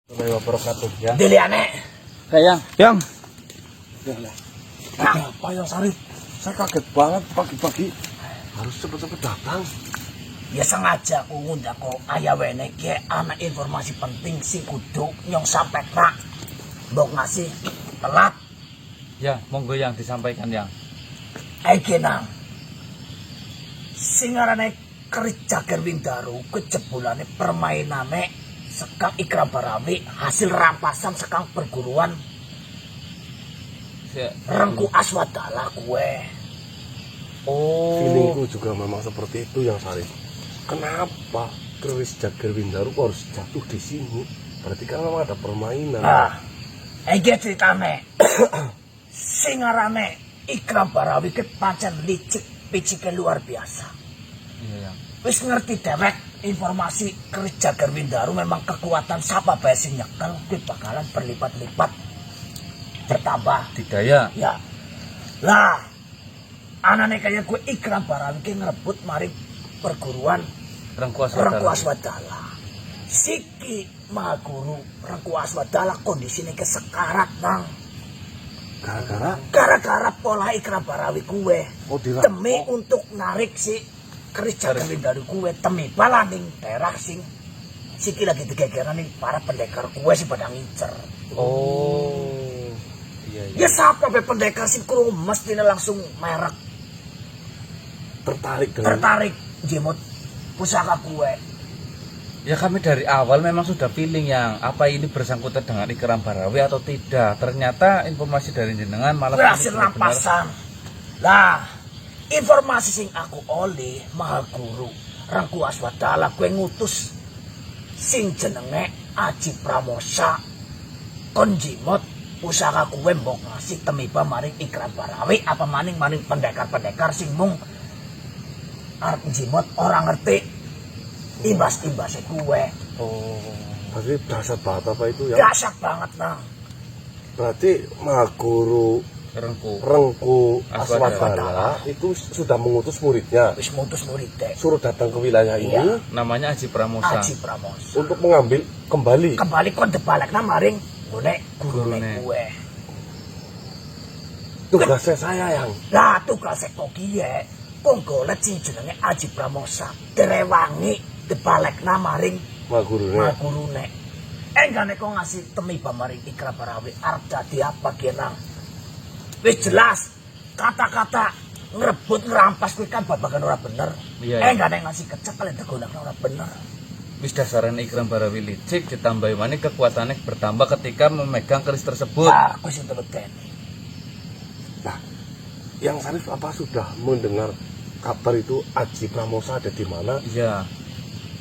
Wabarakatuh ya. Diliane. Yang. Apa yang Sarif? Saya kaget banget pagi-pagi harus cepet-cepet datang. Ya sengaja aku ngundang kok ayah wene ki ana informasi penting sing kudu nyong sampai nak. Mbok ngasih telat. Ya, monggo yang disampaikan yang. Iki nang. Sing arane kerja Gerwing Daru kejebulane permainane sekang Ikram Barawi hasil rampasan sekang perguruan Rengku Aswadala kue. Oh. Feelingku juga memang seperti itu yang Sarif. Kenapa keris Jager Windaru harus jatuh di sini? Berarti kan memang ada permainan. Ah, iki ceritane. Sing arane Ikram Barawi ke pancen licik picike luar biasa. Iya, yang. Wis ngerti dewek informasi keris Jager Windaru memang kekuatan sapa bae sing nyekel kuwi bakalan berlipat-lipat bertambah. Didaya. Ya. Lah, anane kaya gue Ikram Barawi ki ngerebut mari perguruan Rengku Rengku Aswadala. Aswadala. Siki Mahaguru Rengku Aswadala kondisine kesekarat nang. Gara-gara Gara-gara pola Ikram Barawi kuwe. Demi untuk narik si keris Jager Windaru kuwe temi balaning daerah sing siki lagi digegeran ning para pendekar kuwe si pada ngincer. Oh. Iya, iya. Ya siapa be pendekar sing krungu mestine langsung merek tertarik jemut pusaka kuwe. Ya kami dari awal memang sudah feeling yang apa ini bersangkutan dengan Ikram Barawi atau tidak. Ternyata informasi dari jenengan malah Berhasil rampasan. Lah, informasi sing aku oleh Mahaguru Rengku Aswadala kue ngutus sing jenenge Aji Pramosa kon jimot pusaka kue mbok ngasih temiba maring Ikram Barawi apa maning pendekar-pendekar sing mung arep jimot orang ngerti imbas-imbasnya kue. Oh, berarti dahsyat banget apa itu ya? Dahsyat banget nang. Berarti Mahaguru Rengku Aswadala itu sudah mengutus muridnya. Wis mutus muridnya. Suruh datang ke wilayah ini. Iya. Namanya Aji Pramosa. Aji Pramosa. Untuk mengambil kembali. Kembali kon debalekna maring gurune kuwe. Tugasnya saya yang. Lah tugas kok kiye kok golek sing jenenge Aji Pramosa direwangi debalekna maring gurune. Enggane kok ngasih temiba maring Ikram Barawi arep dadi apa kirang. Wis jelas kata-kata ngerebut ngerampas kuwi kan babagan ora bener. Iya. Enggane ngasih kecek kalian digunakna ora bener. Wis dasaran Ikram Barawi licik ditambahi maneh kekuatannya bertambah ketika memegang keris tersebut. Ah, kuwi sing tebeteni. Nah, yang Sarif apa sudah mendengar kabar itu Aji Pramosa ada di mana? Iya.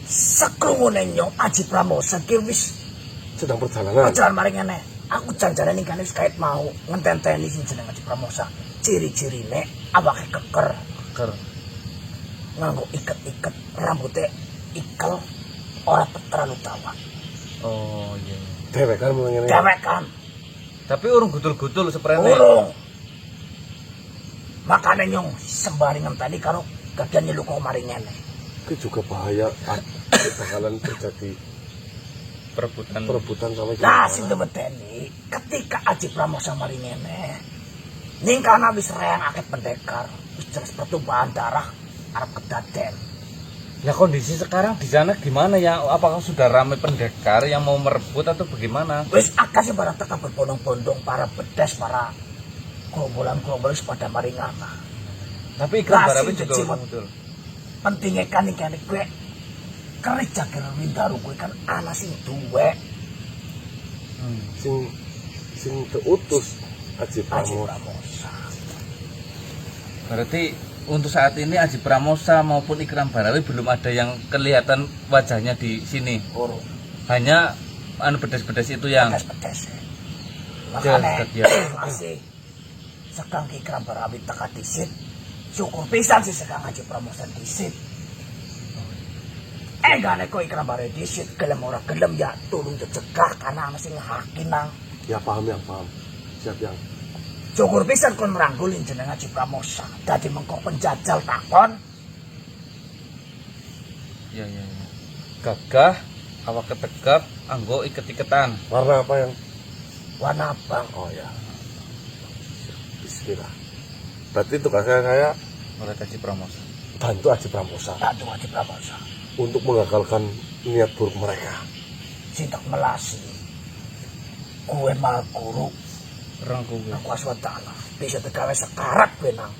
Sekrungune nyong Aji Pramosa ki wis Sedang perjalanan. jalan maring ngene. Aku janjane ning kene wis kait mau ngenteni sing jeneng Aji Pramosa. Ciri-cirine awake keker, nganggo iket-iket, rambutnya ikel, ora terlalu tawan. Oh iya. Dewekan mengenai. Dewekan, Tapi urung gutul-gutul seprene. urung. Makane nyong sembari ngenteni karo gagian nyeluk maring ngene. Itu juga bahaya. Bakalan terjadi perebutan sama Nah, sing tebeteni ketika Aji Pramosa maring ngene. Ning kana wis reang akeh pendekar, wis jelas pertumpahan darah arep kedaden. Ya kondisi sekarang di sana gimana ya? Apakah sudah ramai pendekar yang mau merebut atau bagaimana? Wis akeh sing barang teka berbondong-bondong para bedes, para gerombolan-gerombolan pada maringana. Tapi Ikram Lah, Barawi sing juga kecimot. betul. Pentingnya kan iki kowe keris Jager Windaru kowe kan ana sing duwe sing diutus Aji Aji Pramosa. Pramosa. Berarti untuk saat ini Aji Pramosa maupun Ikram Barawi belum ada yang kelihatan wajahnya di sini. Urung Hanya bedes-bedes itu yang bedes-bedes. Makane kegiatan. masih sekang Ikram Barawi teka disit. Syukur pisan sih sekang Aji Pramosa disit. Enggak kok Ikram Barawi disit gelem ora gelem ya tulung dicegah karena ana sing hakinang. Ya paham yang paham. Siap yang. Syukur pisan kon meranggulin jeneng Aji Pramosa. Dadi mengko penjajal takon. Ya. Gagah awak ketegap, anggo iket-iketan. Warna apa yang? Warna abang. Oh ya. Bismillah. Berarti tugasnya saya Oleh Haji Pramosa. bantu Haji Pramosa Tak Haji Pramosa. untuk mengagalkan niat buruk mereka. Sintak melasi. Kue maha guru. Rangku gue. Aku aswatala. Bisa tegawe sekarat benang.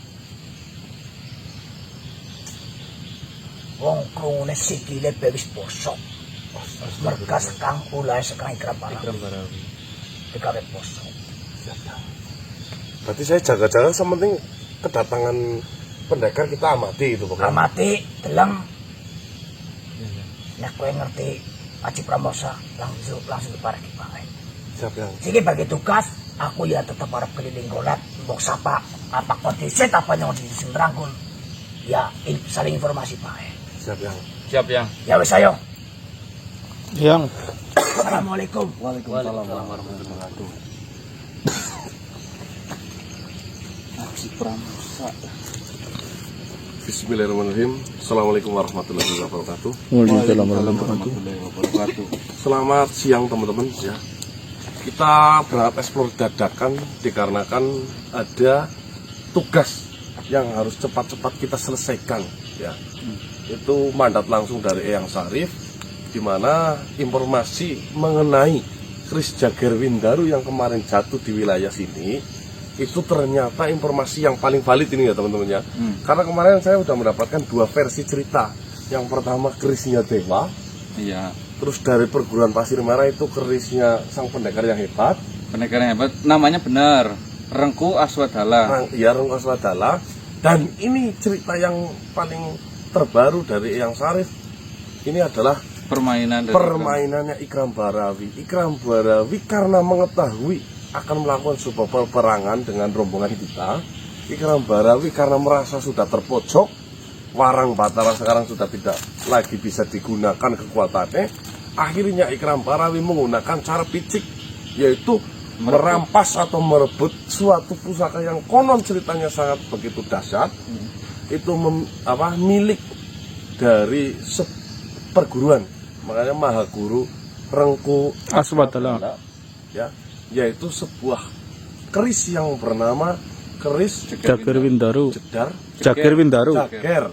Wong krungune sikile bewis bosok. Berkas kang ulai sekang ikram Ikram barang. Barawi. Tegawe bosok. Berarti saya jaga-jaga sementing kedatangan pendekar kita amati itu pokoknya. Amati, deleng. Iya, iya. Nek kowe ngerti Haji Pramosa langsung diparek bae. Siap yang? Siki bagi tugas, aku ya tetap harap keliling golat, mbok sapa, apa kondisi apa yang di sing rangkul. Ya, saling informasi bae. Siap yang? Siap yang. Ya wis ayo. Yang Assalamualaikum. Waalaikumsalam warahmatullahi wabarakatuh. Haji Pramosa. Bismillahirrahmanirrahim. Assalamualaikum warahmatullahi wabarakatuh. Waalaikumsalam warahmatullahi wabarakatuh. Selamat siang teman-teman ya. Kita berangkat eksplor dadakan dikarenakan ada tugas yang harus cepat-cepat kita selesaikan ya. Itu mandat langsung dari Eyang Sarif, di mana informasi mengenai Kris Jager Windaru yang kemarin jatuh di wilayah sini itu ternyata informasi yang paling valid ini ya teman-teman ya. Karena kemarin saya sudah mendapatkan dua versi cerita. Yang pertama kerisnya dewa, Iya. terus dari perguruan Pasir Merah itu kerisnya sang pendekar yang hebat. Pendekar yang hebat. Namanya benar. Rengku Aswadala. Iya, Rengku Aswadala. Dan ini cerita yang paling terbaru dari Eyang Sarif. Ini adalah Permainan dari permainannya Ikram Barawi. Ikram Barawi karena mengetahui akan melakukan sebuah peperangan dengan rombongan kita. Ikram Barawi karena merasa sudah terpojok, Warang Batara sekarang sudah tidak lagi bisa digunakan kekuatannya. Akhirnya Ikram Barawi menggunakan cara picik, yaitu merampas atau merebut suatu pusaka yang konon ceritanya sangat begitu dahsyat. Itu milik dari perguruan, makanya Maha Guru Rengku Aswadala. ya, yaitu sebuah keris yang bernama keris Jager Windaru. jedar Jager Windaru. Jager,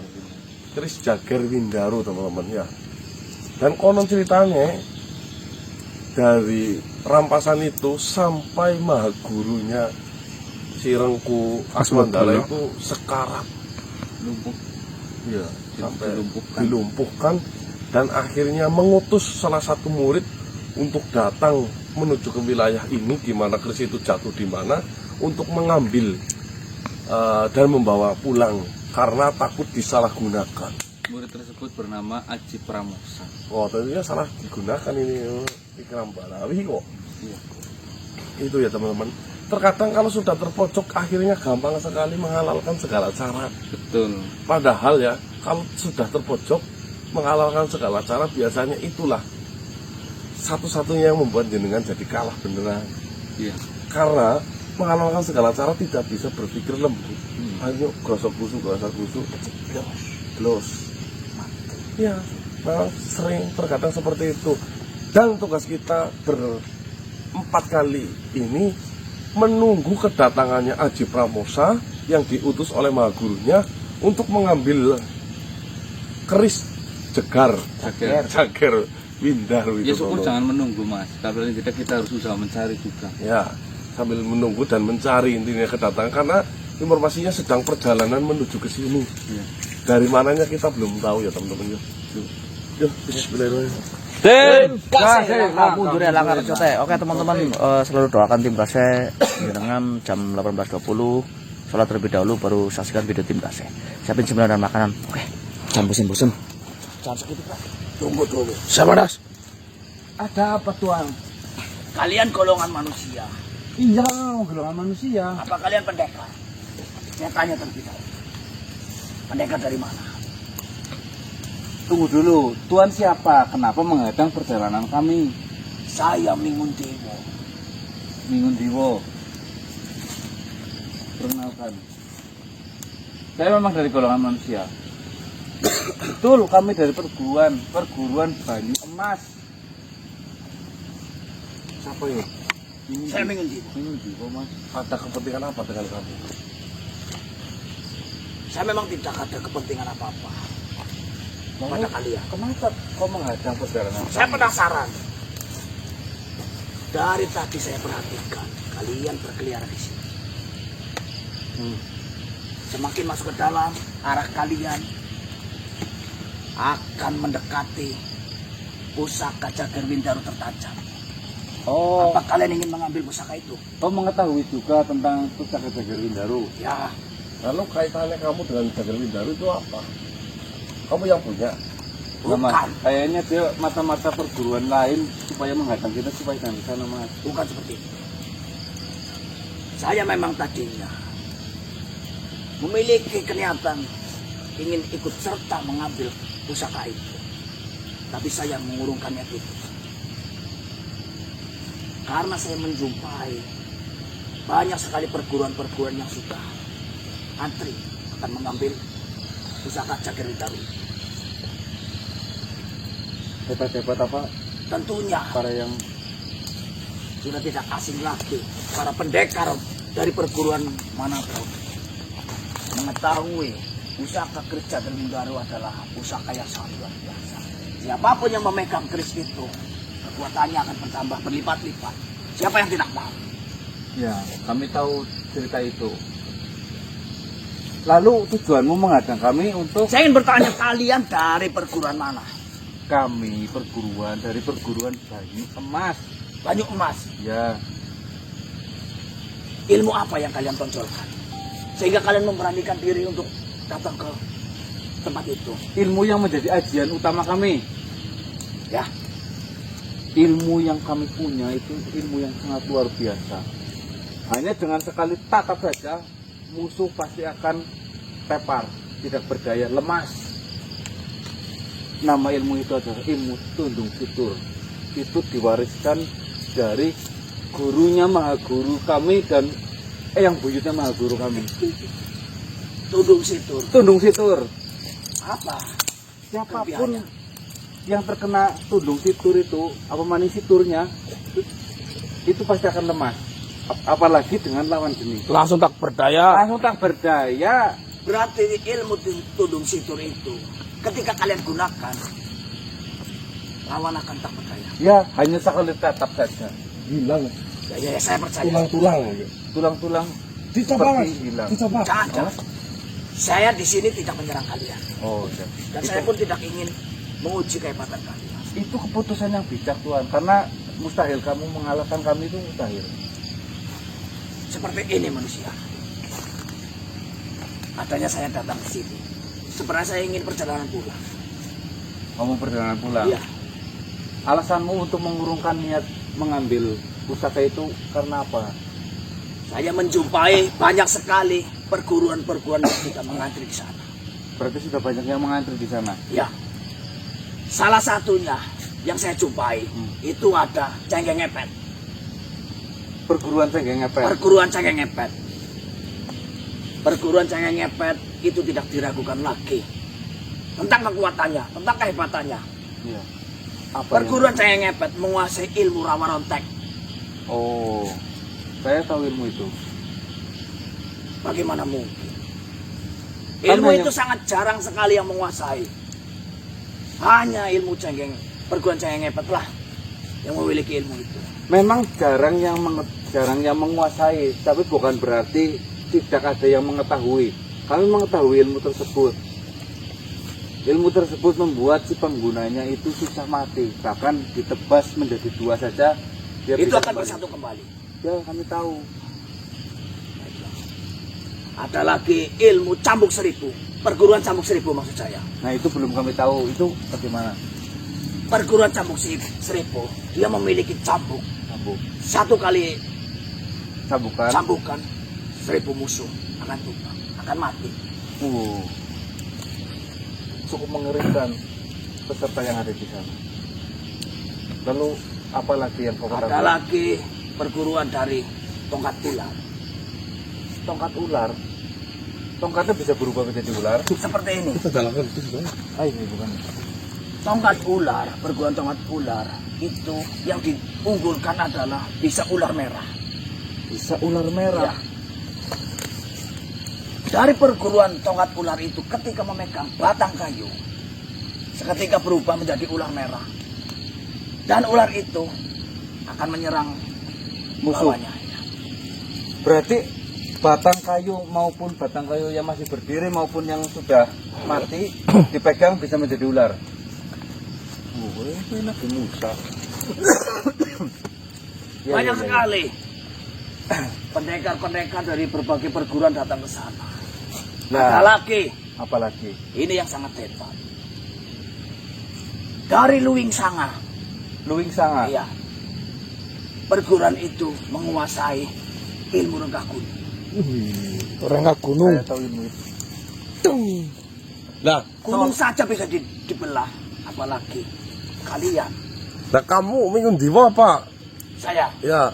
keris Jager Windaru teman-teman ya. Dan konon ceritanya dari rampasan itu sampai Maha Gurunya si Rengku Aswadala Aswadala. itu sekarat, lumpuh. ya, sampai Dilumpuhkan. dilumpuhkan dan akhirnya mengutus salah satu murid untuk datang menuju ke wilayah ini di mana keris itu jatuh di mana untuk mengambil dan membawa pulang karena takut disalahgunakan. Murid tersebut bernama Haji Pramosa. Oh, tentunya salah digunakan ini Ikram Barawi kok. Iya. Itu ya teman-teman. Terkadang kalau sudah terpojok akhirnya gampang sekali menghalalkan segala cara. Betul. Padahal ya kalau sudah terpojok menghalalkan segala cara biasanya itulah satu-satunya yang membuat jenengan jadi kalah beneran. Iya. Karena menghalalkan segala cara tidak bisa berpikir lembut. Ayo gosok busuk los. Ya, memang sering terkadang seperti itu. Dan tugas kita berempat kali ini menunggu kedatangannya Haji Pramosa yang diutus oleh Maha Gurunya untuk mengambil keris Jager Windaru Ya itu. syukur teman-teman. jangan menunggu mas. Kalau kita harus usaha mencari juga. Ya, sambil menunggu dan mencari intinya kedatangan karena informasinya sedang perjalanan menuju ke sini. Iya. Dari mananya kita belum tahu ya teman-teman. Yuk, bismillahirrahmanirrahim. Tim Mundur ya langgar cote. Oke teman-teman, selalu doakan tim Kase dengan jam 18.20. Sholat terlebih dahulu baru saksikan video tim Kase. Siapin cemilan dan makanan. Oke. Jangan bosan-bosan. Jangan segitu, Pak. Tunggu dulu. Siapa das? Ada apa tuan? Kalian golongan manusia. Iya, golongan manusia. Apa kalian pendekar? Saya tanya terlebih dahulu. Pendekar dari mana? Tunggu dulu, tuan siapa? Kenapa menghadang perjalanan kami? Saya Mingun Dewo. Mingun Diwo. Perkenalkan. Saya memang dari golongan manusia. Betul, kami dari perguruan Banyu Emas. Siapa ya? Saya mengundi. Ini kok mas. Ada kepentingan apa dengan kamu? Saya memang tidak ada kepentingan apa-apa pada kalian. Kenapa kau menghadang perjalanan? Saya penasaran. Dari tadi saya perhatikan kalian berkeliaran di sini. Semakin masuk ke dalam, arah kalian akan mendekati pusaka Jagar Windaru tertajam. Oh, Apa kalian ingin mengambil pusaka itu? kau mengetahui juga tentang pusaka Jagar Windaru. Ya, Lalu kaitannya kamu dengan Jagar Windaru itu apa? Kamu yang punya? Nah, Mas, bukan. kayaknya dia mata-mata perguruan lain supaya menghadang kita supaya dari sana, Mas. Bukan seperti itu. Saya memang tadinya memiliki kenyataan ingin ikut serta mengambil pusaka itu. Tapi saya mengurungkannya itu. Karena saya menjumpai banyak sekali perguruan-perguruan yang sudah antri akan mengambil pusaka Jagar Windaru. Hebat-hebat apa Tentunya para yang sudah tidak asing lagi para pendekar dari perguruan manapun mengetahui pusaka keris Jagar Windaru adalah pusaka yang sangat luar biasa. Siapapun yang memegang keris itu, kekuatannya akan bertambah berlipat-lipat. Siapa yang tidak tahu? ya, kami tahu cerita itu. Lalu tujuanmu menghadang kami untuk Saya ingin bertanya kalian dari perguruan mana? kami perguruan dari perguruan Bayu Emas. Banyu Emas. Ya, Ilmu apa yang kalian tonjolkan? Sehingga kalian memberanikan diri untuk datang ke tempat itu. ilmu yang menjadi ajian utama kami. Ya, Ilmu yang kami punya itu ilmu yang sangat luar biasa. Hanya dengan sekali tatap saja, musuh pasti akan tepar, tidak berdaya, lemas. Nama ilmu itu adalah ilmu tundung fitur. Itu diwariskan dari gurunya Mahaguru kami dan yang buyutnya Mahaguru kami. tudung situr. Tundung fitur. Apa? Siapapun yang terkena tundung fitur itu, apa manis fiturnya, itu pasti akan lemah. Apalagi dengan lawan jenis. Langsung tak berdaya. Langsung tak berdaya. Berarti ilmu tudung situr itu ketika kalian gunakan, lawan akan tak berdaya. Ya, hanya sekali tatap saja. Hilang. Ya, saya percaya. Tulang-tulang. Tulang-tulang Dicoba mas. seperti hilang. Dicoba. Jangan, jangan. Saya di sini tidak menyerang kalian. Oh, ya. Dan saya pun tidak ingin menguji kehebatan kalian. Itu keputusan yang bijak Tuhan. Karena mustahil kamu mengalahkan kami itu mustahil. Seperti ini manusia. Adanya saya datang ke sini. Sebenarnya saya ingin perjalanan pulang. Kamu perjalanan pulang. Iya. Alasanmu untuk mengurungkan niat mengambil pusaka itu karena apa? Saya menjumpai banyak sekali perguruan-perguruan yang sudah mengantri di sana. Berarti sudah banyak yang mengantri di sana. Ya. Salah satunya yang saya jumpai itu ada Cengkeh Ngepet. Perguruan Cengkeh Ngepet. Perguruan Cengkeh Ngepet. Perguruan Cengkeh Ngepet itu tidak diragukan lagi tentang kekuatannya, tentang kehebatannya. Iya. Apa Perguruan Cengkeh Ngepet menguasai ilmu rawa rontek. Oh, saya tahu ilmu itu. Bagaimana mungkin? Kan Ilmu hanya- itu sangat jarang sekali yang menguasai. Hanya ilmu perguruan Cengkeh Ngepet lah yang memiliki ilmu itu. Memang jarang yang menguasai, tapi bukan berarti tidak ada yang mengetahui. Kami mengetahui ilmu tersebut. Ilmu tersebut membuat si penggunanya itu susah mati, bahkan ditebas menjadi dua saja. Dia Itu bisa akan kembali. bersatu kembali. Ya, kami tahu. Ada lagi ilmu cambuk seribu. Perguruan cambuk seribu maksud saya. Nah, itu belum kami tahu. Itu bagaimana? Perguruan cambuk seribu, dia memiliki cambuk. Cambuk. Satu kali Cambukan. cambukan, 1000 musuh akan tumbang, akan mati. Cukup mengerikan peserta yang ada di sana. Lalu apa lagi yang kau Ada ketahui? lagi perguruan dari tongkat ular. Tongkat ular. Tongkatnya bisa berubah menjadi ular. Seperti ini. Kita jalankan itu sudah. Ah, ini bukan. tongkat ular, perguruan tongkat ular itu yang diunggulkan adalah bisa ular merah. Bisa ular merah. Ya. Dari perguruan tongkat ular itu ketika memegang batang kayu, seketika berubah menjadi ular merah. Dan ular itu akan menyerang Musuh. lawannya. Berarti batang kayu maupun batang kayu yang masih berdiri maupun yang sudah mati dipegang bisa menjadi ular. Oh, itu enak Musa. Banyak sekali pendekar-pendekar dari berbagai perguruan datang ke sana. Ada Nah, lagi, apalagi ini yang sangat hebat. Dari Luwing Sanga, Luwing Sanga. ya, perguruan itu menguasai ilmu renggah gunung. Renggak gunung. Saya tahu ilmu itu. Nah, Gunung saja bisa dibelah, apalagi kalian. nah kamu minggu diwa apa? Saya Ya,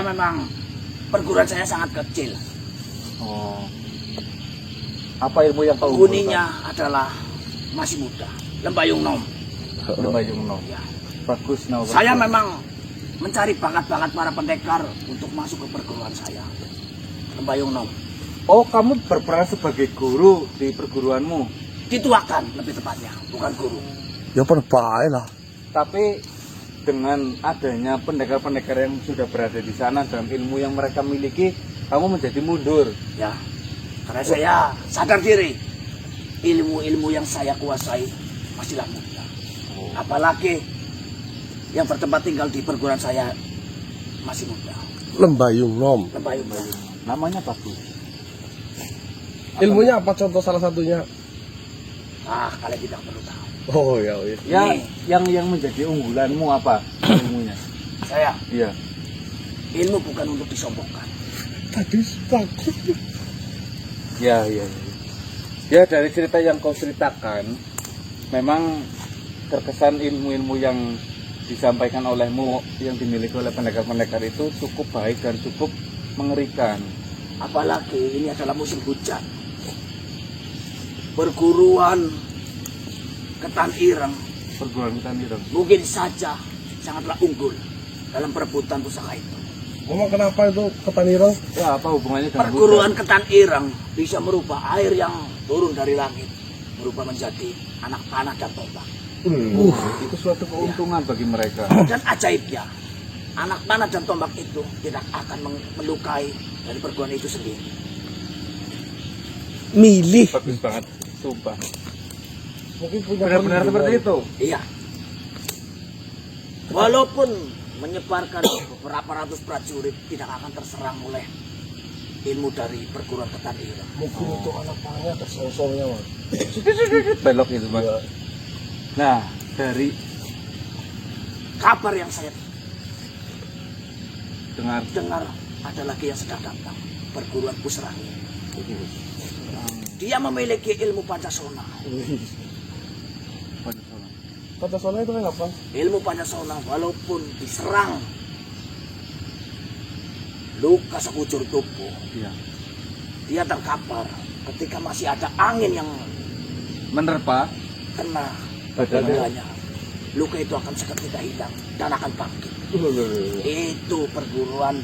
memang perguruan saya sangat kecil. Oh. Apa ilmu yang kau Penghuninya adalah masih muda, Lembayung Nom. Lembayung Nom. Ya. Bagus Nom. Saya memang mencari bakat-bakat para pendekar untuk masuk ke perguruan saya, Lembayung Nom. Oh, kamu berperan sebagai guru di perguruanmu. Dituakan lebih tepatnya, bukan guru. ya perbaik lah. Tapi dengan adanya pendekar-pendekar yang sudah berada di sana dan ilmu yang mereka miliki, kamu menjadi mundur. Ya, karena saya sadar diri, ilmu-ilmu yang saya kuasai masihlah muda. Apalagi yang bertempat tinggal di perguruan saya masih muda, Lembayung Nom. Lembayung Nom. Namanya bagus. Ilmunya apa contoh salah satunya? Ah, kalian tidak perlu tahu. Oh ya, ya. Ya, Ini. yang menjadi unggulanmu apa ilmunya? Saya, Iya. ilmu bukan untuk disombongkan. Tadi takut. Ya, ya, ya. Ya, dari cerita yang kau ceritakan, memang terkesan ilmu-ilmu yang disampaikan olehmu, yang dimiliki oleh pendekar-pendekar itu cukup baik dan cukup mengerikan. Apalagi ini adalah musim hujan. Perguruan Ketan Ireng Perguruan kita Ireng. mungkin saja sangatlah unggul dalam perebutan pusaka itu. Memang kenapa itu ketanirang? Ya, apa hubungannya dengan Perguruan Ketan Ireng bisa merubah air yang turun dari langit berubah menjadi anak panah dan tombak. Itu suatu keuntungan bagi mereka. Dan ajaibnya, anak panah dan tombak itu tidak akan melukai dari perguruan itu sendiri. Milih. Bagus banget, sumpah. Mungkin punya Benar-benar seperti itu. Iya. Walaupun menyebarkan beberapa ratus prajurit tidak akan terserang oleh ilmu dari perguruan Ketan Ireng. Mungkin itu anak panahnya ada sosoknya, Mas. Belok itu, Mas. Nah, dari Kabar yang saya dengar dengar ada lagi yang sedang datang, perguruan Pusrangi. Dia memiliki ilmu Pancasona. Pancasona itu kan apa? Ilmu Pancasona walaupun diserang luka sekujur tubuh, ya, dia terkapar ketika masih ada angin yang menerpa kena badannya. badannya. Luka itu akan seketika hilang dan akan bangkit. Itu perguruan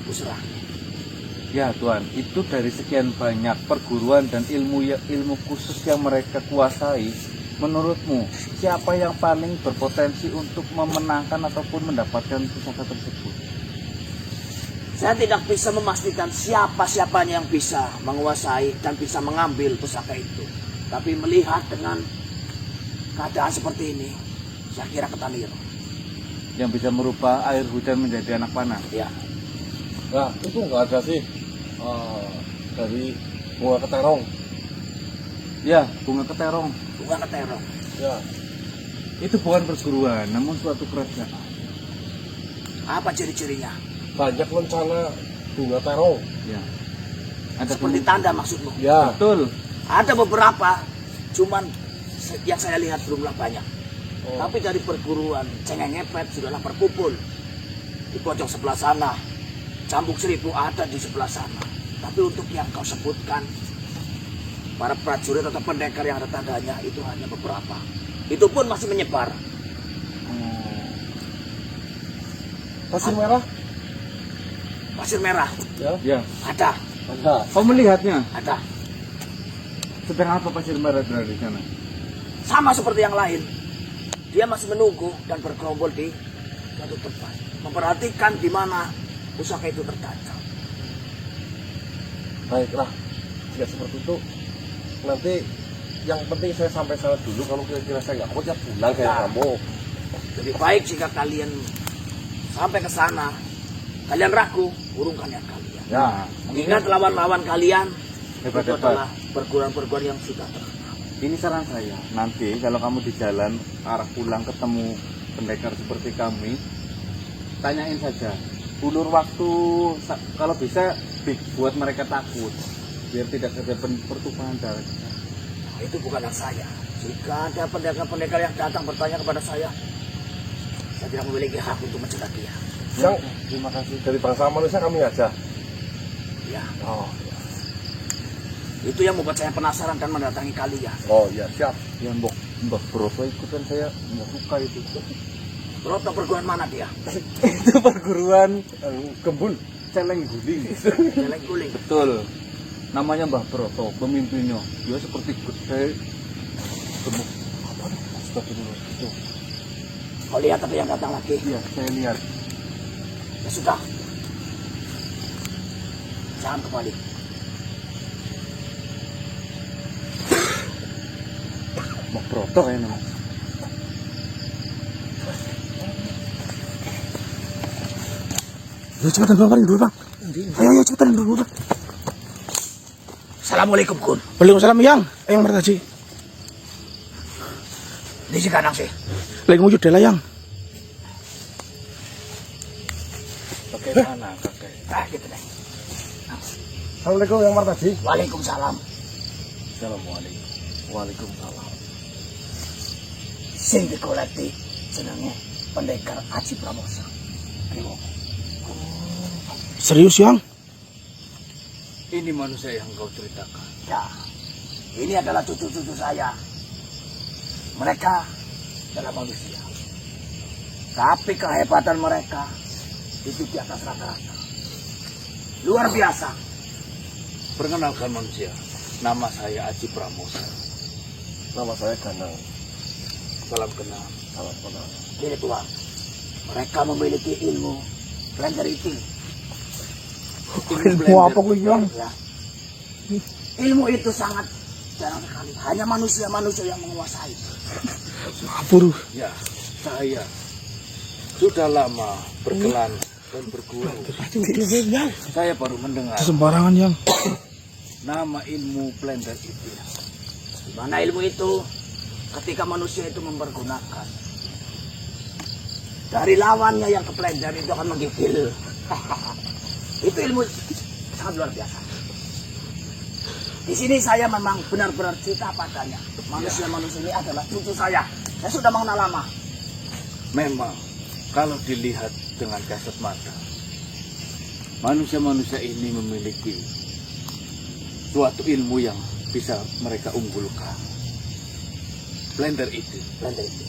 Pusrangi. Ya Tuhan, itu dari sekian banyak perguruan dan ilmu khusus yang mereka kuasai, menurutmu siapa yang paling berpotensi untuk memenangkan ataupun mendapatkan pusaka tersebut? Saya tidak bisa memastikan siapa-siapanya yang bisa menguasai dan bisa mengambil pusaka itu. Tapi melihat dengan keadaan seperti ini, saya kira Ketan Ireng. Yang bisa merubah air hujan menjadi anak panah. Ya, Nah, itu nggak ada sih dari bunga keterong. Ya, bunga keterong. bunga keterong. Ya, Itu bukan perguruan, namun suatu kerajaan. Apa ciri-cirinya? banyak rencana bunga terong. Ya. Ada Seperti tanda maksudmu? Ya, betul. Ada beberapa, cuman yang saya lihat belumlah banyak. Oh. Tapi dari perguruan Cengengepet sudahlah berkumpul di pojok sebelah sana. Cambuk Seribu ada di sebelah sana. Tapi untuk yang kau sebutkan, para prajurit atau pendekar yang ada tandanya itu hanya beberapa. Itu pun masih menyebar. Pasir merah? Pasir merah Ya. ada, Kau melihatnya? ada. Sedang apa pasir merah berada di sana? Sama seperti yang lain. Dia masih menunggu dan bergerombol di suatu tempat, memperhatikan di mana pusaka itu terdancang. Baiklah, jika seperti itu, nanti yang penting saya sampai sana dulu. Kalau kira-kira saya nggak kuat ya pulang kayak kamu. Lebih baik jika kalian sampai ke sana, kalian ragu, urungkan yang kalian. Ya, Ingat lawan-lawan kalian itu Hebat-hebat. adalah perguruan-perguruan yang sudah terkenal. Ini saran saya. Nanti kalau kamu di jalan arah pulang ketemu pendekar seperti kami, tanyain saja. Ulur waktu kalau bisa buat mereka takut, biar tidak ada pertumpahan darah. Nah, itu bukan hak saya. Jika ada pendekar-pendekar yang datang bertanya kepada saya tidak memiliki hak untuk mencegah dia. yang terima kasih dari bangsa manusia kami aja. Ya, Oh, itu yang membuat saya penasaran dan mendatangi kalian. oh ya siap. Ya Mbak Broto ikutan saya nggak suka itu. Broto perguruan mana dia? Itu perguruan Kebun. celeng guling. Jelek guling. Betul. Namanya Mbah Broto, pemimpinnya. Dia seperti gede, gemuk. Apa nih? Astagfirullah. Itu. Kau lihat ada yang datang lagi. Iya, saya lihat. Ya sudah. Jangan kembali. Mbah Broto kayaknya. Ayo cepetan bang, dulu bang. Ayo cepetan dulu bang. Assalamualaikum Kun. Waalaikumsalam yang Martaji. Di sekarang sih. Lagi wujud deh lah yang. Bagaimana kakek? Nah, gitu deh. Assalamualaikum yang Martaji. Waalaikumsalam. Assalamualaikum. Waalaikumsalam. Sing dikolekti jenenge pendekar Aji Pramosa. Terima. Serius yang? Ini manusia yang kau ceritakan. Ya, ini adalah cucu-cucu saya. Mereka adalah manusia. Tapi kehebatan mereka itu di atas rata-rata. Luar biasa. Perkenalkan manusia. Nama saya Aji Pramosa. Nama saya Ganang. Salam kenal. Salam kenal. Ini Tuhan, mereka memiliki ilmu blenderiti. Ilmu apa gue yang? Ya. Ilmu itu sangat jarang sekali. Hanya manusia-manusia yang menguasai. Buru. Ya, saya sudah lama berkelana dan berguru. Saya baru mendengar Sembarangan yang. nama ilmu blender itu. Di mana ilmu itu ketika manusia itu mempergunakan dari lawannya yang keblender itu akan menggigil. Itu ilmu sangat luar biasa. Di sini saya memang benar-benar cerita padanya. Manusia-manusia ini adalah cucu saya. Saya sudah mengenal lama. Memang kalau dilihat dengan kasat mata, manusia-manusia ini memiliki suatu ilmu yang bisa mereka unggulkan. Blender itu. Blender itu.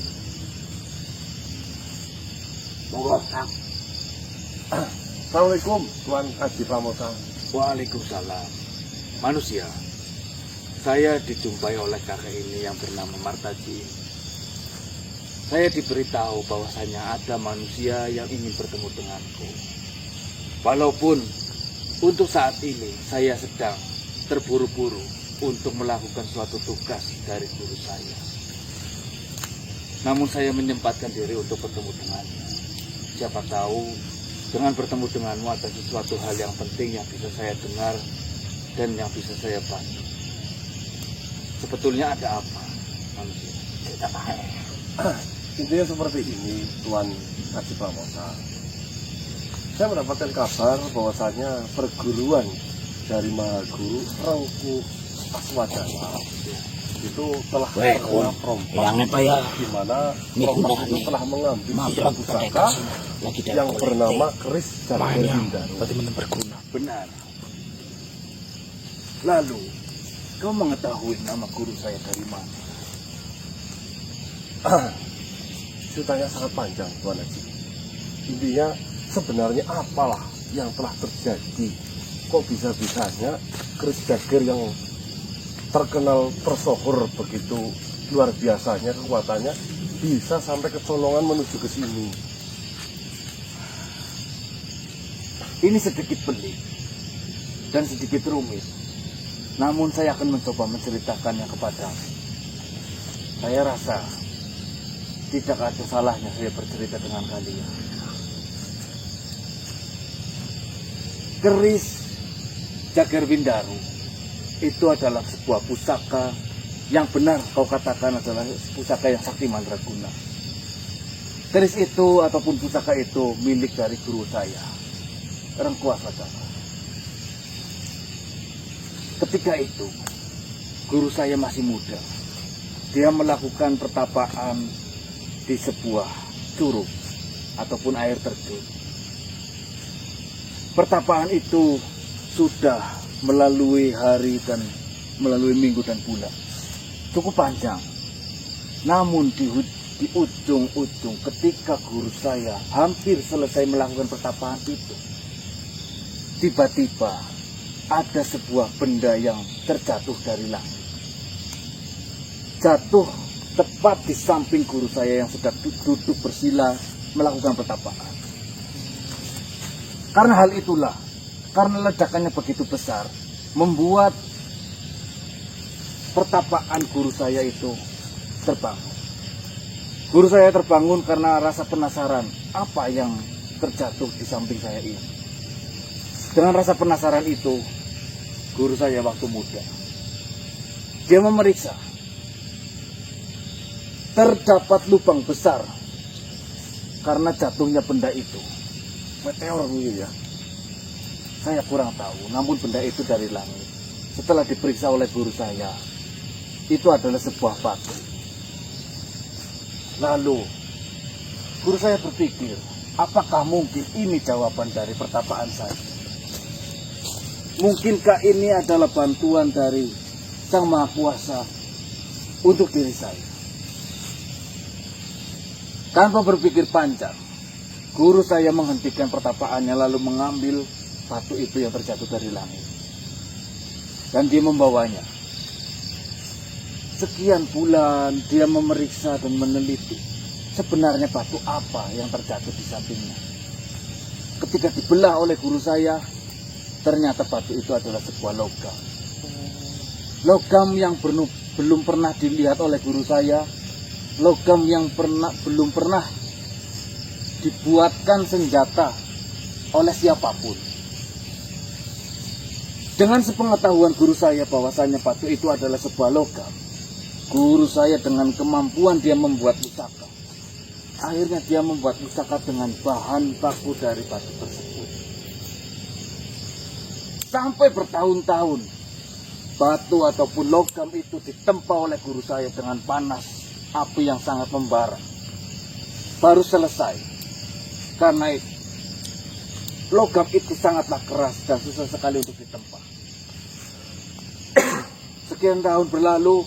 Monggo, Kang. Assalamualaikum Tuan Aji Pramosa. Waalaikumsalam. Manusia, saya dijumpai oleh kakek ini yang bernama Martaji. Saya diberitahu bahwasanya ada manusia yang ingin bertemu denganku. Walaupun untuk saat ini saya sedang terburu-buru untuk melakukan suatu tugas dari guru saya. Namun saya menyempatkan diri untuk bertemu dengannya. Siapa tahu dengan bertemu denganmu ada sesuatu hal yang penting yang bisa saya dengar dan yang bisa saya bantu. Sebetulnya ada apa, manusia? Cerita Pak. Intinya seperti ini Tuan Aji Pramosa. Saya mendapatkan kabar bahwasanya perguruan dari Mahaguru Rengku Aswadana itu telah Weh, terkena Kun. perompak, Yang apa ya? di mana Ini perompak udah itu nih. telah mengambil Maaf, sebuah pusaka lagi dari yang kolektif. bernama keris dan Main yang. Bendaro. Berarti benar berguna. Benar. Lalu, Kau mengetahui nama guru saya dari mana? Ceritanya sangat panjang, Tuan Haji. Intinya sebenarnya apalah yang telah terjadi? Kok bisa-bisanya keris Jagir yang terkenal tersohor begitu luar biasanya kekuatannya bisa sampai kecolongan menuju ke sini? Ini sedikit pelik dan sedikit rumit. Namun saya akan mencoba menceritakannya kepadamu. Saya rasa tidak ada salahnya saya bercerita dengan kalian. Keris Jagir Windaru itu adalah sebuah pusaka yang benar kau katakan adalah pusaka yang sakti mandraguna. Keris itu ataupun pusaka itu milik dari guru saya, Rangku Aswadala. Ketika itu, guru saya masih muda. Dia melakukan pertapaan di sebuah curug ataupun air terjun. Pertapaan itu sudah melalui hari dan melalui minggu dan bulan. Cukup panjang. Namun di ujung-ujung ketika guru saya hampir selesai melakukan pertapaan itu, tiba-tiba ada sebuah benda yang terjatuh dari langit. Jatuh tepat di samping guru saya yang sedang duduk bersila melakukan pertapaan. Karena hal itulah, karena ledakannya begitu besar, membuat pertapaan guru saya itu terbangun. Guru saya terbangun karena rasa penasaran apa yang terjatuh di samping saya ini. Dengan rasa penasaran itu, guru saya waktu muda, dia memeriksa. Terdapat lubang besar karena jatuhnya benda itu. Meteor mungkin ya. Saya kurang tahu, namun benda itu dari langit. Setelah diperiksa oleh guru saya, itu adalah sebuah batu. Lalu, guru saya berpikir, apakah mungkin ini jawaban dari pertapaan saya? Mungkinkah ini adalah bantuan dari Sang Maha Kuasa untuk diri saya? Tanpa berpikir panjang, guru saya menghentikan pertapaannya lalu mengambil batu itu yang terjatuh dari langit. Dan dia membawanya. Sekian bulan dia memeriksa dan meneliti sebenarnya batu apa yang terjatuh di sampingnya. Ketika dibelah oleh guru saya, ternyata batu itu adalah sebuah logam. Logam yang belum pernah dilihat oleh guru saya. Logam yang belum pernah dibuatkan senjata oleh siapapun. Dengan sepengetahuan guru saya bahwasanya batu itu adalah sebuah logam, guru saya dengan kemampuan dia membuat pusaka. Akhirnya dia membuat pusaka dengan bahan baku dari batu tersebut. Sampai bertahun-tahun, batu ataupun logam itu ditempa oleh guru saya dengan panas api yang sangat membara. Baru selesai. Karena logam itu sangatlah keras dan susah sekali untuk ditempa. Sekian tahun berlalu,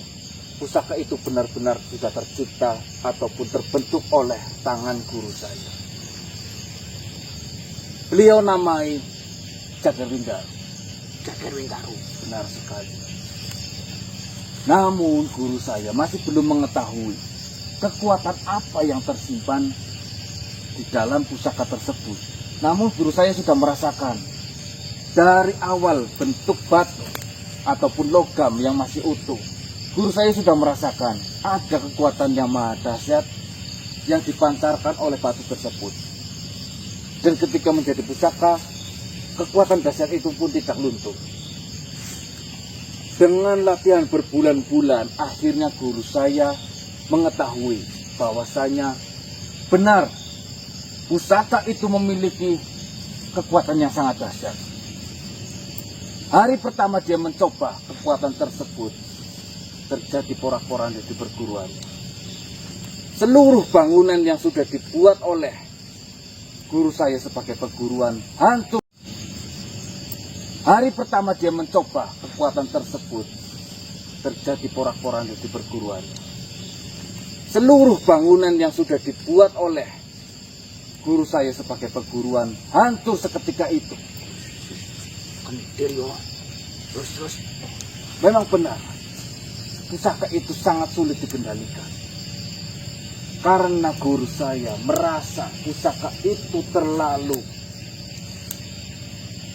pusaka itu benar-benar sudah tercipta ataupun terbentuk oleh tangan guru saya. Beliau namai Jagir Windaru. Jagir Windaru, benar sekali. Namun guru saya masih belum mengetahui kekuatan apa yang tersimpan di dalam pusaka tersebut. Namun guru saya sudah merasakan dari awal bentuk batu ataupun logam yang masih utuh. Guru saya sudah merasakan ada kekuatan yang maha dahsyat yang dipancarkan oleh batu tersebut. Dan ketika menjadi pusaka, kekuatan dahsyat itu pun tidak luntur. Dengan latihan berbulan-bulan, akhirnya guru saya mengetahui bahwasanya benar pusaka itu memiliki kekuatan yang sangat dahsyat. Hari pertama dia mencoba kekuatan tersebut, terjadi porak-poranda di perguruan. Seluruh bangunan yang sudah dibuat oleh guru saya sebagai perguruan hancur. Hari pertama dia mencoba kekuatan tersebut, terjadi porak-poranda di perguruan. Seluruh bangunan yang sudah dibuat oleh guru saya sebagai perguruan hancur seketika itu. Kentir yo. Terus. Memang benar, pusaka itu sangat sulit dikendalikan. Karena guru saya merasa pusaka itu terlalu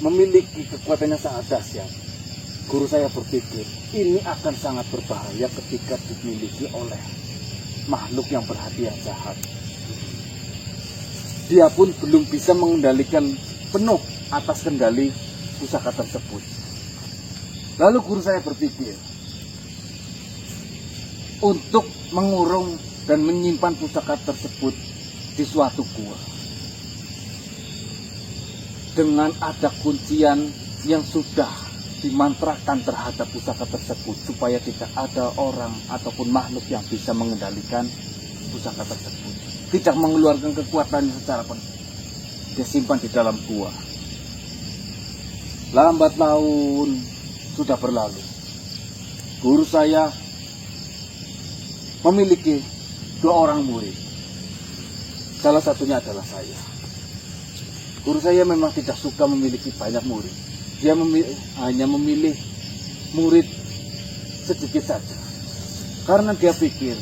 memiliki kekuatan yang sangat dahsyat. Guru saya berpikir ini akan sangat berbahaya ketika dimiliki oleh makhluk yang berhati yang jahat. Dia pun belum bisa mengendalikan penuh atas kendali pusaka tersebut. Lalu guru saya berpikir untuk mengurung dan menyimpan pusaka tersebut di suatu gua dengan ada kuncian yang sudah dimantrakan terhadap pusaka tersebut supaya tidak ada orang ataupun makhluk yang bisa mengendalikan pusaka tersebut, tidak mengeluarkan kekuatannya secara penuh. Dia simpan di dalam gua. Lambat laun sudah berlalu. Guru saya memiliki 2 orang murid. Salah satunya adalah saya. Guru saya memang tidak suka memiliki banyak murid. Dia hanya memilih murid sedikit saja. Karena dia pikir,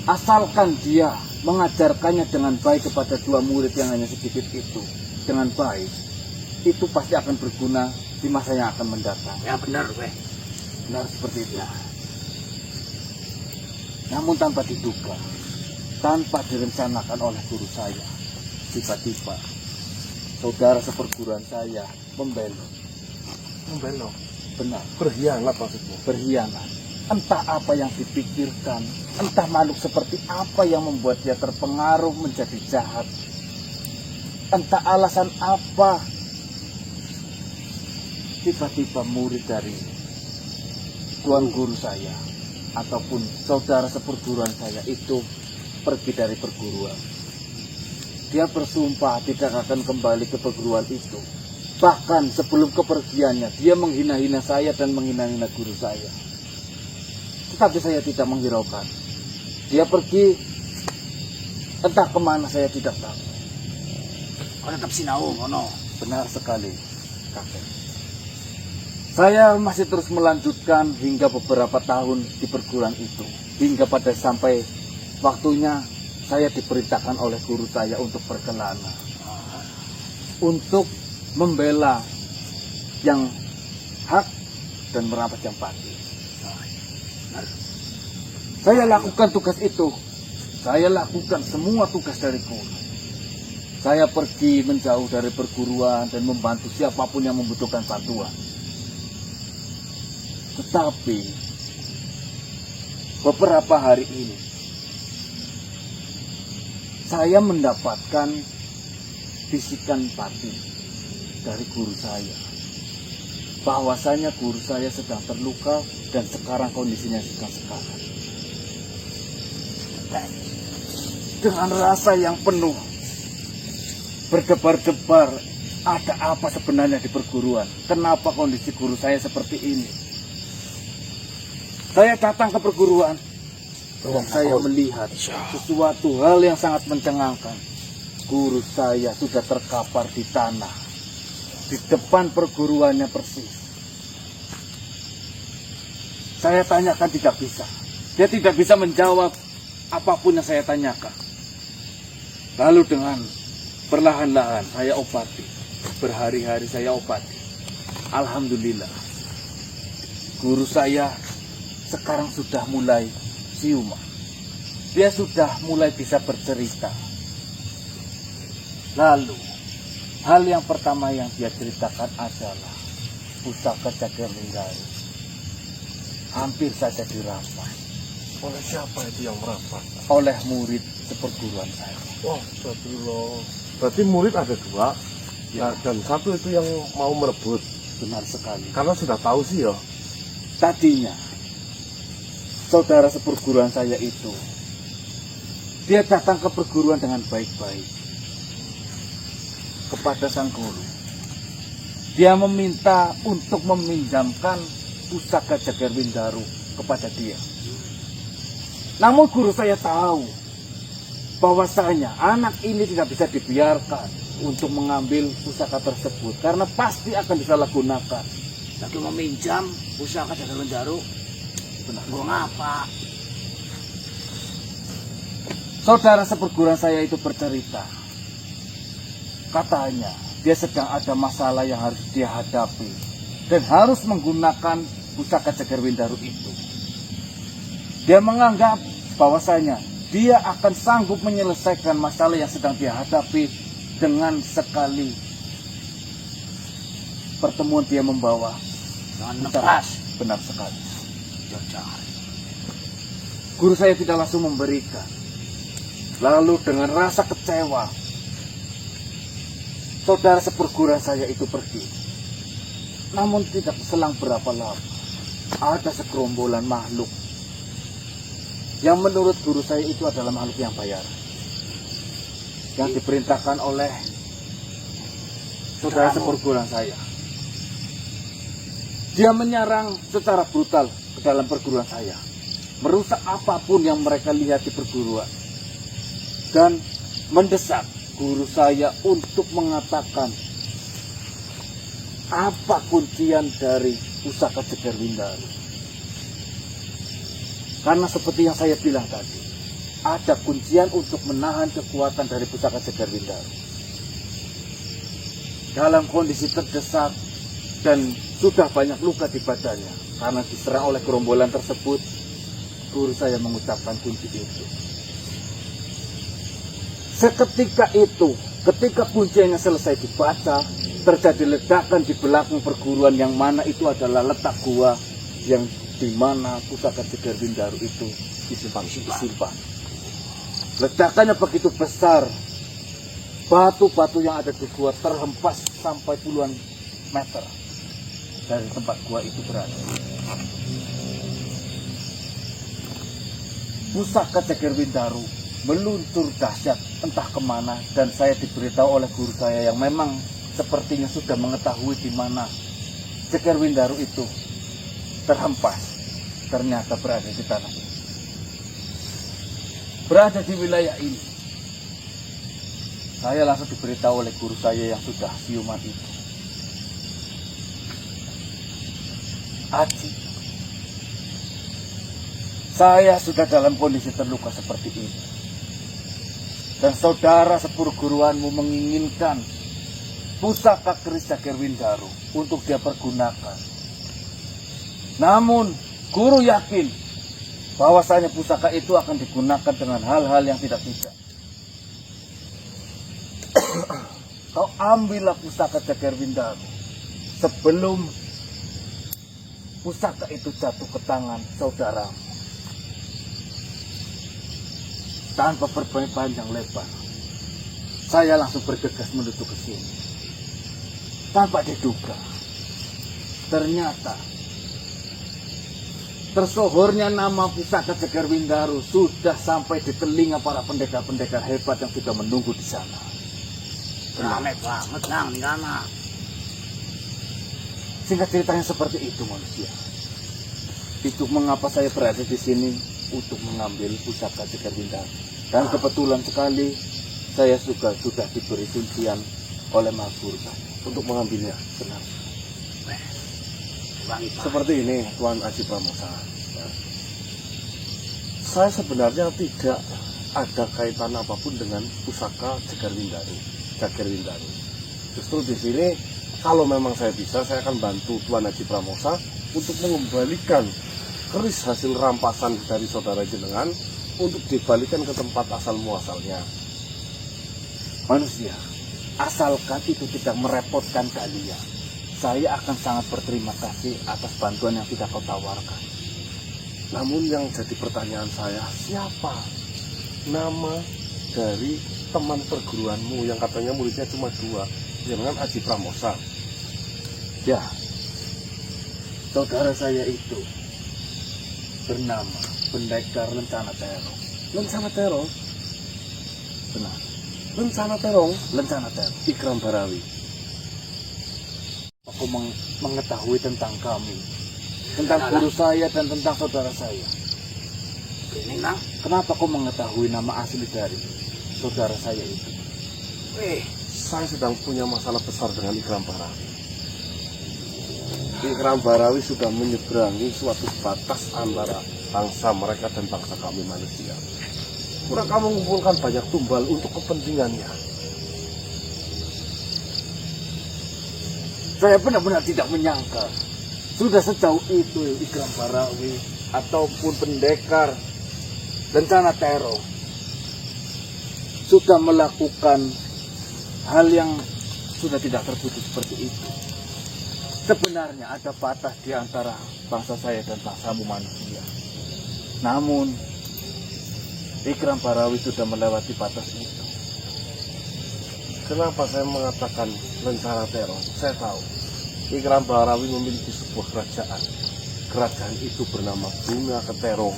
asalkan dia mengajarkannya dengan baik kepada 2 murid yang hanya sedikit itu, dengan baik, itu pasti akan berguna di masa yang akan mendatang. Ya benar, weh. Benar seperti itu. Namun tanpa diduga, tanpa direncanakan oleh guru saya, tiba-tiba saudara seperguruan saya membelot. Membelok. Benar, Berkhianat maksudnya. berkhianat. Entah apa yang dipikirkan, entah makhluk seperti apa yang membuat dia terpengaruh menjadi jahat. Entah alasan apa, tiba-tiba murid dari tuan guru saya ataupun saudara seperguruan saya itu pergi dari perguruan. Dia bersumpah tidak akan kembali ke perguruan itu. Bahkan sebelum kepergiannya, dia menghina-hina saya dan menghina-hina guru saya. Tetapi saya tidak menghiraukan. Dia pergi, entah kemana saya tidak tahu. Kau tetap sinau, ngono. Benar sekali, kakek. Saya masih terus melanjutkan hingga beberapa tahun di perguruan itu. Hingga pada sampai waktunya saya diperintahkan oleh guru saya untuk berkelana. Untuk membela yang hak dan merampas yang batil. Saya lakukan tugas itu. Saya lakukan semua tugas dari guru. Saya pergi menjauh dari perguruan dan membantu siapapun yang membutuhkan bantuan. Tetapi beberapa hari ini saya mendapatkan bisikan batin dari guru saya bahwasanya guru saya sedang terluka dan sekarang kondisinya sedang sekarat. Dengan rasa yang penuh berdebar-debar, ada apa sebenarnya di perguruan? Kenapa kondisi guru saya seperti ini? Saya datang ke perguruan dan saya melihat sesuatu hal yang sangat mencengangkan. Guru saya sudah terkapar di tanah di depan perguruannya persis. Saya tanyakan tidak bisa. Dia tidak bisa menjawab apapun yang saya tanyakan. Lalu dengan perlahan-lahan saya obati. Berhari-hari saya obati. Alhamdulillah. Guru saya sekarang sudah mulai siuman. Dia sudah mulai bisa bercerita. Lalu, hal yang pertama yang dia ceritakan adalah pusaka Cagar Linggaru. Hampir saja dirampas. Oleh siapa itu yang merampas? Oleh murid seperguruan saya. Wah, berarti murid ada 2 ya, dan 1 itu yang mau merebut. Benar sekali. Karena sudah tahu sih ya. Tadinya, saudara seperguruan saya itu, dia datang ke perguruan dengan baik-baik kepada sang guru. Dia meminta untuk meminjamkan pusaka Jagar Windaru kepada dia. Namun guru saya tahu bahwasanya anak ini tidak bisa dibiarkan untuk mengambil pusaka tersebut karena pasti akan disalahgunakan. Lagi meminjam pusaka Jagar Windaru. Benar. Gua ngapa? Saudara seperguruan saya itu bercerita, katanya dia sedang ada masalah yang harus dia hadapi dan harus menggunakan pusaka Jagar Windaru itu. Dia menganggap bahwasanya dia akan sanggup menyelesaikan masalah yang sedang dia hadapi dengan sekali pertemuan dia membawa Jangan pusaka. lepas. Benar sekali. Jangan. Guru saya tidak langsung memberikan. Lalu dengan rasa kecewa, saudara seperguruan saya itu pergi. Namun tidak selang berapa lama, ada segerombolan makhluk yang menurut guru saya itu adalah makhluk yang bayar, yang diperintahkan oleh saudara seperguruan saya. Dia menyerang secara brutal ke dalam perguruan saya, merusak apapun yang mereka lihat di perguruan, dan mendesak guru saya untuk mengatakan apa kuncian dari pusaka Jagar Windaru. Karena seperti yang saya bilang tadi, ada kuncian untuk menahan kekuatan dari pusaka Jagar Windaru. Dalam kondisi terdesak dan sudah banyak luka di badannya karena diserang oleh gerombolan tersebut, guru saya mengucapkan kunci itu. Seketika itu, ketika kuncinya selesai dibaca, terjadi ledakan di belakang perguruan yang mana itu adalah letak gua yang di mana pusaka Jagar Windaru itu disimpan. Ledakannya begitu besar, batu-batu yang ada di gua terhempas sampai puluhan meter dari tempat gua itu berada. Pusaka Jagar Windaru meluncur dahsyat entah kemana, dan saya diberitahu oleh guru saya yang memang sepertinya sudah mengetahui di mana Jagar Windaru itu terhempas, ternyata berada di tanah ini, berada di wilayah ini. Saya langsung diberitahu oleh guru saya yang sudah siuman itu, Aji, saya sudah dalam kondisi terluka seperti ini, dan saudara seperguruanmu menginginkan pusaka keris Jagar Windaru untuk dia pergunakan. Namun guru yakin bahwasanya pusaka itu akan digunakan dengan hal-hal yang tidak-tidak. Kau ambillah pusaka Jagar Windaru sebelum pusaka itu jatuh ke tangan saudaramu. Tanpa panjang lebar, saya langsung bergegas menuju ke sini. Tanpa diduga, ternyata tersohornya nama pusaka Jagar Windaru sudah sampai di telinga para pendekar-pendekar hebat yang sudah menunggu di sana. Rame banget nang di sana. Singkat ceritanya seperti itu manusia. Itu mengapa saya berada di sini untuk mengambil pusaka Jagar Windaru. Dan kebetulan sekali saya juga sudah diberi kuncian oleh Mahguru untuk mengambilnya. Benar. Seperti ini, Tuan Aji Pramosa. Ya. Saya sebenarnya tidak ada kaitan apapun dengan pusaka Jagar Windaru. Justru di sini, kalau memang saya bisa, saya akan bantu Tuan Aji Pramosa untuk mengembalikan keris hasil rampasan dari saudara jenengan untuk dibalikan ke tempat asal muasalnya. Manusia, asalkan itu tidak merepotkan kalian, saya akan sangat berterima kasih atas bantuan yang sudah kau tawarkan. Namun yang jadi pertanyaan saya, siapa nama dari teman perguruanmu yang katanya muridnya cuma 2, jenengan Aji Pramosa? Ya, saudara saya itu bernama Pendekar Lencana Terong. Lencana Terong? Benar, Lencana Terong? Lencana Terong. Ikram Barawi. Aku mengetahui tentang kami tentang guru saya dan tentang saudara saya. Ini nang. Kenapa kau mengetahui nama asli dari saudara saya itu? Saya sedang punya masalah besar dengan Ikram Barawi. Ikram Barawi sudah menyeberangi suatu batas antara bangsa mereka dan bangsa kami manusia. Mereka mengumpulkan banyak tumbal untuk kepentingannya. Saya benar-benar tidak menyangka sudah sejauh itu Ikram Barawi ataupun pendekar rencana teror sudah melakukan hal yang sudah tidak terputus seperti itu. Sebenarnya ada batas di antara bangsa saya dan bangsamu manusia. Namun Ikram Barawi sudah melewati batas itu. Kenapa saya mengatakan rencana teror? Saya tahu Ikram Barawi memiliki sebuah kerajaan. Kerajaan itu bernama Bunga Keterong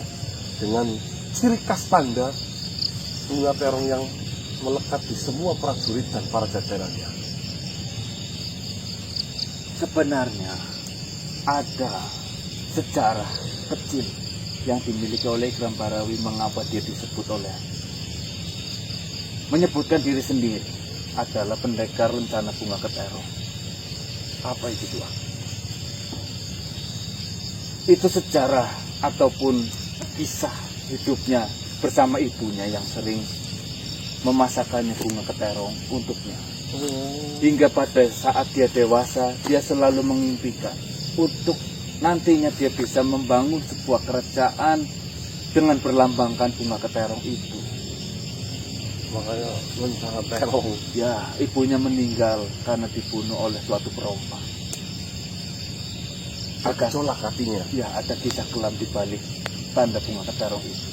dengan ciri khas tanda bunga terong yang melekat di semua prajurit dan para jajarannya. Sebenarnya ada sejarah kecil yang dimiliki oleh Ikram Barawi mengapa dia disebut oleh menyebutkan diri sendiri adalah pendekar rencana bunga keterong. Apa itu Tuan? Itu sejarah ataupun kisah hidupnya bersama ibunya yang sering memasakkannya bunga keterong untuknya. Hingga pada saat dia dewasa, dia selalu mengimpikan untuk nantinya dia bisa membangun sebuah kerajaan dengan berlambangkan bunga keterong itu. Makanya rencana terong. Ya, ibunya meninggal karena dibunuh oleh suatu perompak. Agak colak hatinya. Ya, ada kisah kelam di balik tanda bunga keterong itu.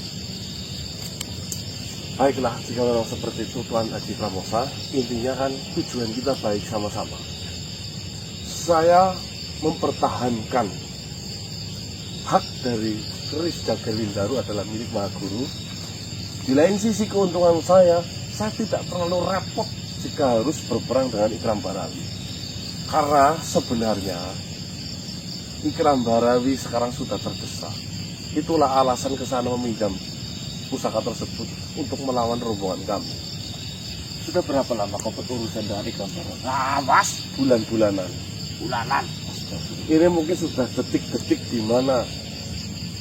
Baiklah, jika memang seperti itu Tuan Haji Pramosa, intinya kan tujuan kita baik sama-sama. Saya mempertahankan hak dari keris Jaga Lindaru adalah milik Maha Guru. Di lain sisi keuntungan saya tidak terlalu repot jika harus berperang dengan Ikram Barawi. Karena sebenarnya Ikram Barawi sekarang sudah terdesak. Itulah alasan kesana meminjam pusaka tersebut untuk melawan rombongan kami. Sudah berapa lama kau berurusan dengan Ikram Barawi? Nah, Mas, Bulan-bulanan. bulanan. Ini mungkin sudah detik-detik di mana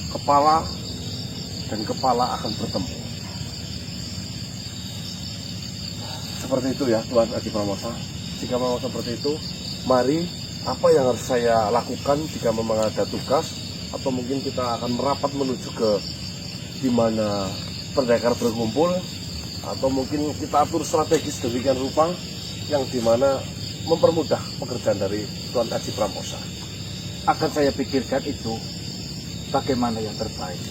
kepala dan kepala akan bertemu. Seperti itu ya Tuan Haji Pramosa. Jika memang seperti itu, mari apa yang harus saya lakukan jika memang ada tugas, atau mungkin kita akan merapat menuju ke di mana pendekar berkumpul, atau mungkin kita atur strategis demikian rupa yang dimana mempermudah pekerjaan dari Tuan Haji Pramosa. Akan saya pikirkan itu bagaimana yang terbaik.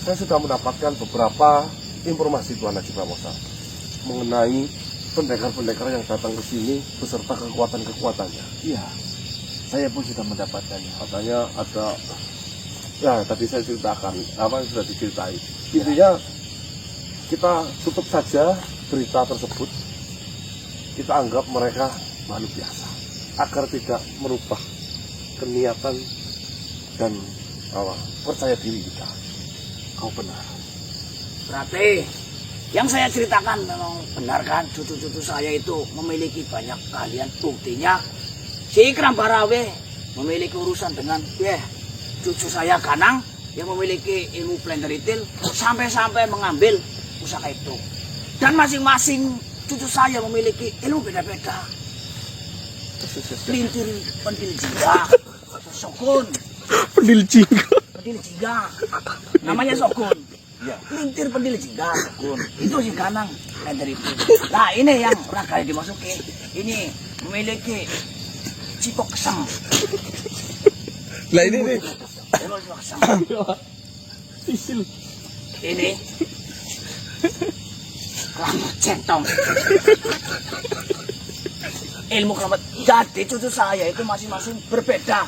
Saya sudah mendapatkan beberapa informasi Tuan Haji Pramosa mengenai pendekar-pendekar yang datang ke sini beserta kekuatan-kekuatannya. Iya, saya pun sudah mendapatkannya. Katanya ada, ya tadi saya ceritakan apa yang sudah diceritai. Intinya kita tutup saja berita tersebut. Kita anggap mereka makhluk biasa agar tidak merubah keniatan dan percaya diri kita. Kau benar. Berarti yang saya ceritakan memang benar kan? Cucu-cucu saya itu memiliki banyak keahlian. Buktinya si Ikram Barawi memiliki urusan dengan cucu saya Ganang yang memiliki ilmu Plenderitil sampai-sampai mengambil pusaka itu. Dan masing-masing cucu saya memiliki ilmu beda-beda. Pelintir pendil jingga, Sokun, Pendil jingga. pendil jingga, namanya Sokun. Ya, pelintir pendil jingga, Sokun. Itu si Ganang Plenderitil. Nah ini yang raga dimasuki. Ini memiliki cipok kesang. Lah ini nih. Sisil. Ini keramat centong. Ilmu keramat. Jadi cucu saya itu masing-masing berbeda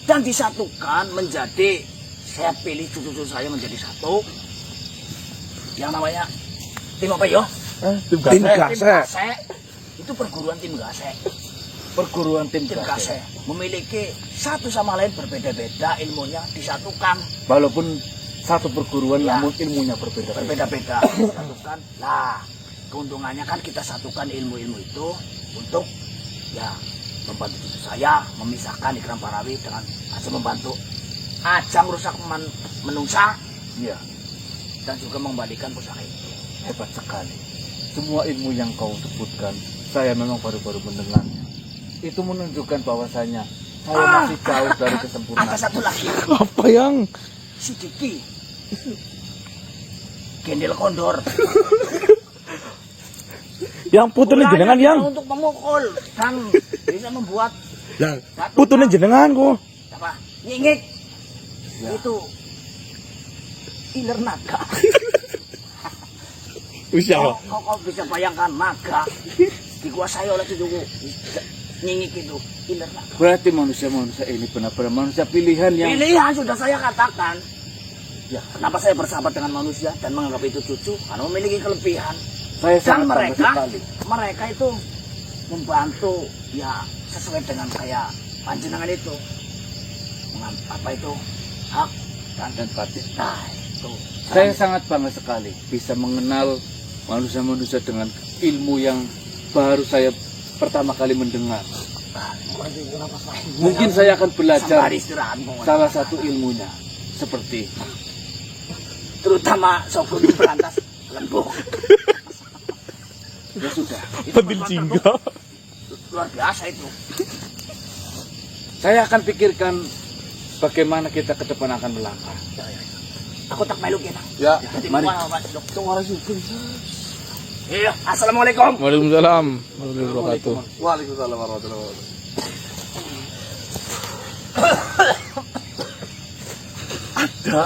dan disatukan menjadi, saya pilih cucu-cucu saya menjadi satu yang namanya tim apa yo? Tim gasek. Gasek. Itu perguruan tim gasek. perguruan tim Tim Kase. Kase memiliki satu sama lain berbeda-beda ilmunya disatukan. Walaupun satu perguruan Ya. namun ilmunya berbeda. Berbeda-beda disatukan. Lah, keuntungannya kan kita satukan ilmu-ilmu itu untuk ya membantu saya memisahkan Ikram Parawi dengan hasil membantu Ajang rusak menungsa Iya, dan juga mengembalikan pusaka itu. hebat sekali. Semua ilmu yang kau sebutkan, saya memang baru-baru mendengarnya. Itu menunjukkan bahwasanya saya masih jauh dari Ada kesempurnaan. satu lagi, Apa yang? si Kiki. Gendel kondor. Yang putunya jenengan Gunanya yang? untuk memukul dan bisa membuat Yang Putunya jenengan kok. apa? Nyingik. Ya. Itu iler naga. Usah. Kau bisa bayangkan naga dikuasai oleh tujuh nyingik itu iler naga. Berarti manusia-manusia ini benar-benar manusia pilihan yang Pilihan sudah saya katakan. ya, Kenapa saya bersahabat dengan manusia dan menganggap itu cucu? Karena memiliki kelebihan. saya Dan sangat bangga mereka, sekali. mereka itu membantu ya sesuai dengan kayak panjenengan itu. Apa itu hak dan batin. nah itu. Saya sangat bangga sekali bisa mengenal manusia-manusia dengan ilmu yang baru saya pertama kali mendengar. Mungkin saya akan belajar Sembari istirahat, pokoknya. salah satu ilmunya seperti Terutama sopun berantas lembuk. ya sudah. Pedil jingga. Luar biasa itu. Saya akan pikirkan bagaimana kita ke depan akan melangkah. Aku tak melu kita. ya Mari. Iya, assalamualaikum. Waalaikumsalam warahmatullahi wabarakatuh. Waalaikumsalam warahmatullahi wabarakatuh. Ada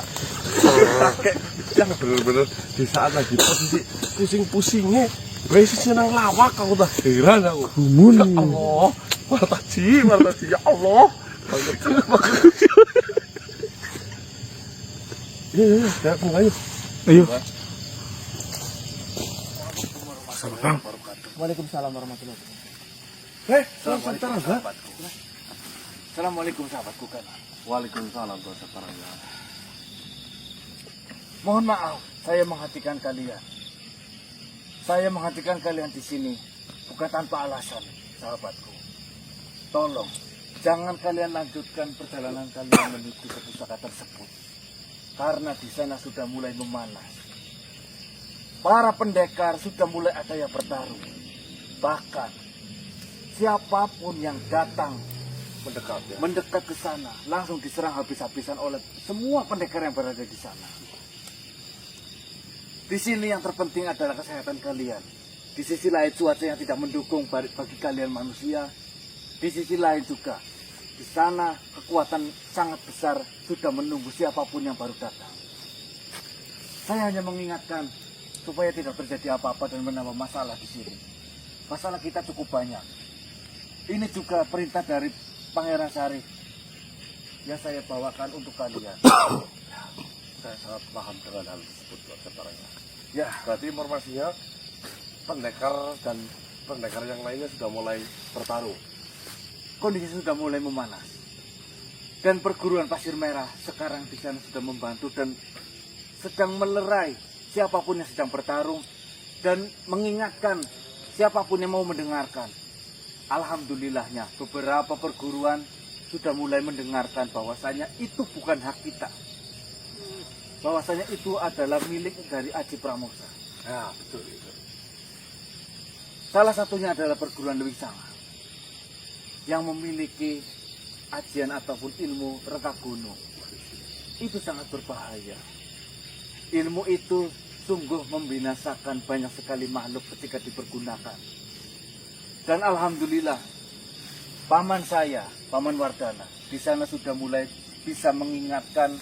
kakek yang bener-bener di saat lagi posisi pusing-pusingnya, wes senang lawak aku dah heran aku. Gumun. Ya Allah, martaji, ya Allah. Iya, saya ayo. Ayo. Waalaikumsalam warahmatullahi wabarakatuh. Sebentar aja. Assalamualaikum sahabatku kan. Waalaikumsalam warahmatullahi. Mohon maaf, saya menghatikan kalian. Saya menghatikan kalian di sini bukan tanpa alasan, sahabatku. Tolong, jangan kalian lanjutkan perjalanan kalian menuju ke pusaka tersebut. Karena di sana sudah mulai memanas. Para pendekar sudah mulai ada yang bertarung. Bahkan, siapapun yang datang Mendekat ya. mendekat ke sana, langsung diserang habis-habisan oleh semua pendekar yang berada di sana. Di sini yang terpenting adalah kesehatan kalian. Di sisi lain cuaca yang tidak mendukung bagi kalian manusia. Di sisi lain juga, di sana kekuatan sangat besar sudah menunggu siapapun yang baru datang. Saya hanya mengingatkan supaya tidak terjadi apa-apa dan menambah masalah di sini. Masalah kita cukup banyak. Ini juga perintah dari Pangeran Syarif yang saya bawakan untuk kalian. Saya sangat paham dengan hal tersebut, sebenarnya. Ya, Berarti informasinya pendekar dan pendekar yang lainnya sudah mulai bertarung. kondisi sudah mulai memanas. Dan perguruan Pasir Merah sekarang di sana sudah membantu dan sedang melerai siapapun yang sedang bertarung dan mengingatkan siapapun yang mau mendengarkan. Alhamdulillahnya beberapa perguruan sudah mulai mendengarkan bahwasanya itu bukan hak kita. Bahwasanya itu adalah milik dari Aji Pramosa. Ya, betul itu. Salah satunya adalah perguruan Dewi Sanga yang memiliki ajian ataupun ilmu reka gunung. Itu sangat berbahaya. Ilmu itu sungguh membinasakan banyak sekali makhluk ketika dipergunakan. Dan alhamdulillah, paman saya, Paman Wardana, di sana sudah mulai bisa mengingatkan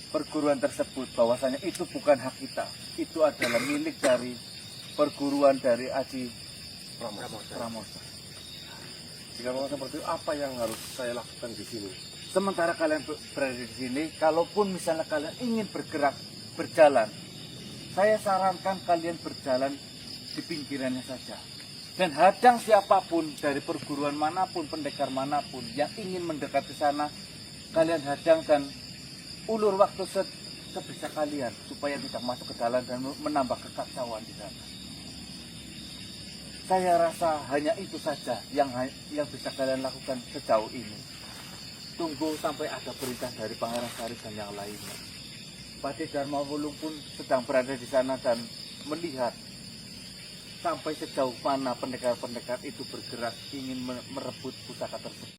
perguruan tersebut bahwasanya itu bukan hak kita. Itu adalah milik dari perguruan dari Aji Pramosa. Jika memang seperti itu, apa yang harus saya lakukan di sini? Sementara kalian berada di sini, kalaupun misalnya kalian ingin bergerak, berjalan, saya sarankan kalian berjalan di pinggirannya saja. Dan hadang siapapun dari perguruan manapun, pendekar manapun yang ingin mendekat ke sana, kalian hadang dan ulur waktu sebisa kalian supaya tidak masuk ke dalam dan menambah kekacauan di sana. Saya rasa hanya itu saja yang bisa kalian lakukan sejauh ini. Tunggu sampai ada perintah dari Pangeran Sarif dan yang lainnya. Pati Dharma Wulung pun sedang berada di sana dan melihat sampai sejauh mana pendekar-pendekar itu bergerak ingin merebut pusaka tersebut.